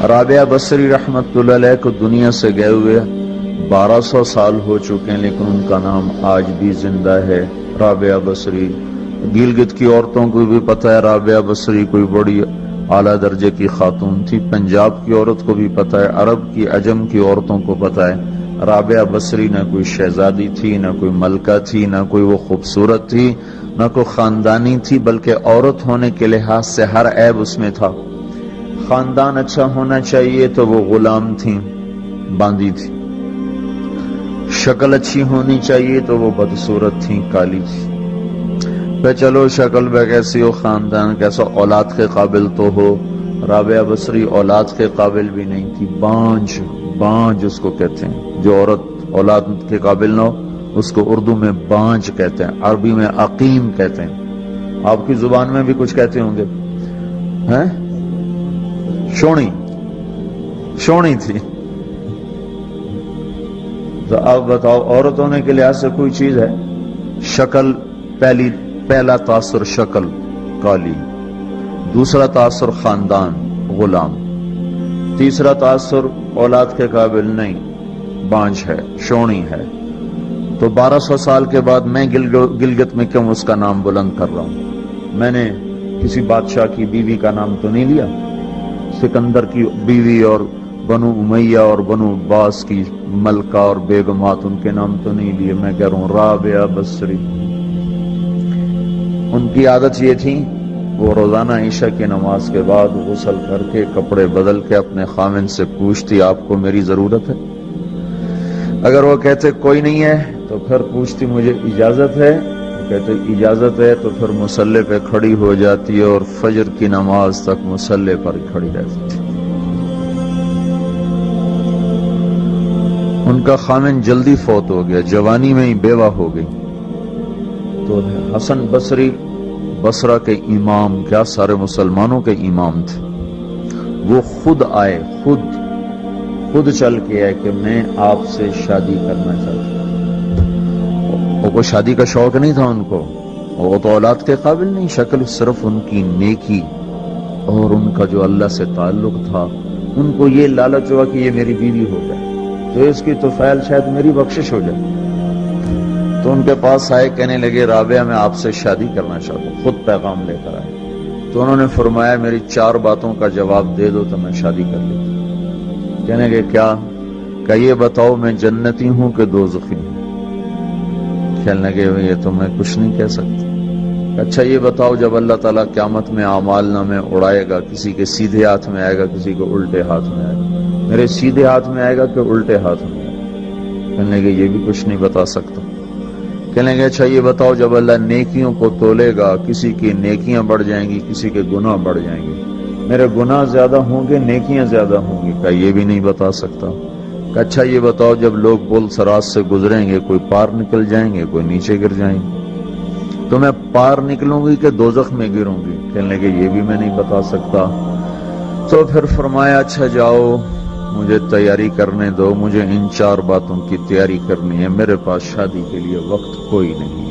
رابعہ بصری رحمت اللہ علیہ کو دنیا سے گئے ہوئے 1200 سال ہو چکے ہیں، لیکن ان کا نام آج بھی زندہ ہے، رابعہ بصری۔ گلگت کی عورتوں کو بھی پتہ ہے رابعہ بصری کوئی بڑی اعلیٰ درجے کی خاتون تھی، پنجاب کی عورت کو بھی پتہ ہے، عرب کی عجم کی عورتوں کو پتہ ہے رابعہ بصری نہ کوئی شہزادی تھی، نہ کوئی ملکہ تھی، نہ کوئی وہ خوبصورت تھی، نہ کوئی خاندانی تھی، بلکہ عورت ہونے کے لحاظ سے ہر عیب اس میں تھا۔ خاندان اچھا ہونا چاہیے تو وہ غلام تھیں، باندی تھی، شکل اچھی ہونی چاہیے تو وہ بدصورت تھیں، کالی تھی۔ پہ چلو شکل پہ کیسی ہو، خاندان کیسا، اولاد کے قابل تو ہو، رابعہ بصری اولاد کے قابل بھی نہیں تھی، بانج اس کو کہتے ہیں، جو عورت اولاد کے قابل نہ ہو اس کو اردو میں بانج کہتے ہیں، عربی میں عقیم کہتے ہیں، آپ کی زبان میں بھی کچھ کہتے ہوں گے، ہیں؟ شونی تھی۔ تو اب بتاؤ عورت ہونے کے لحاظ سے کوئی چیز ہے؟ شکل، پہلا تاثر شکل کالی، دوسرا تاثر خاندان غلام، تیسرا تاثر اولاد کے قابل نہیں، بانج ہے، شونی ہے۔ تو 1200 سال کے بعد میں گلگت میں کیوں اس کا نام بلند کر رہا ہوں؟ میں نے کسی بادشاہ کی بیوی کا نام تو نہیں لیا، سکندر کی بیوی اور بنو امیہ اور بنو عباس کی ملکہ اور بیگمات ان کے نام تو نہیں لیے، میں کہہ رہا ہوں رابعہ بصری۔ ان کی عادت یہ تھی وہ روزانہ عشاء کی نماز کے بعد غسل کر کے کپڑے بدل کے اپنے خامن سے پوچھتی آپ کو میری ضرورت ہے؟ اگر وہ کہتے کوئی نہیں ہے تو پھر پوچھتی مجھے اجازت ہے؟ وہ کہتے اجازت ہے تو پھر مصلی پہ کھڑی ہو جاتی ہے اور فجر کی نماز تک مصلی پر کھڑی رہتی تھی۔ ان کا خامن جلدی فوت ہو گیا، جوانی میں ہی بیوہ ہو گئی۔ تو حسن بصری بصرہ کے امام، کیا سارے مسلمانوں کے امام تھے، وہ خود آئے، خود چل کے آئے کہ میں آپ سے شادی کرنا چاہتا ہوں۔ وہ کوئی شادی کا شوق نہیں تھا ان کو، وہ تو اولاد کے قابل نہیں، شکل صرف ان کی نیکی اور ان کا جو اللہ سے تعلق تھا، ان کو یہ لالچ ہوا کہ یہ میری بیوی ہو جائے تو اس کی طفیل شاید میری بخشش ہو جائے۔ تو ان کے پاس آئے، کہنے لگے رابعہ میں آپ سے شادی کرنا چاہتا ہوں، خود پیغام لے کر آئے۔ تو انہوں نے فرمایا میری 4 باتوں کا جواب دے دو تو میں شادی کر لیتا ہوں۔ کہنے لگے کیا؟ کہ یہ بتاؤ میں جنتی ہوں کہ دوزخی ہوں؟ کہنے لگے یہ تو میں کچھ نہیں کہہ سکتا۔ اچھا یہ بتاؤ جب اللہ تعالیٰ قیامت میں اعمال نامے اڑائے گا، کسی کے سیدھے ہاتھ میں آئے گا، کسی کو الٹے ہاتھ میں آئے گا، میرے سیدھے ہاتھ میں آئے گا کہ الٹے ہاتھ میں آئے گا؟ کہنے لگے یہ بھی کچھ نہیں بتا سکتا۔ کہنے لگے اچھا یہ بتاؤ جب اللہ نیکیوں کو تولے گا، کسی کی نیکیاں بڑھ جائیں گی، کسی کے گناہ بڑھ جائیں گے، میرے گناہ زیادہ ہوں گے نیکیاں زیادہ ہوں گی؟ کہ یہ بھی نہیں بتا سکتا۔ کہ اچھا یہ بتاؤ جب لوگ پل صراط سے گزریں گے، کوئی پار نکل جائیں گے، کوئی نیچے گر جائیں گے، تو میں پار نکلوں گی کہ دوزخ میں گروں گی؟ کہنے لگے یہ بھی میں نہیں بتا سکتا۔ تو پھر فرمایا اچھا جاؤ مجھے تیاری کرنے دو، مجھے ان 4 باتوں کی تیاری کرنی ہے، میرے پاس شادی کے لیے وقت کوئی نہیں ہے۔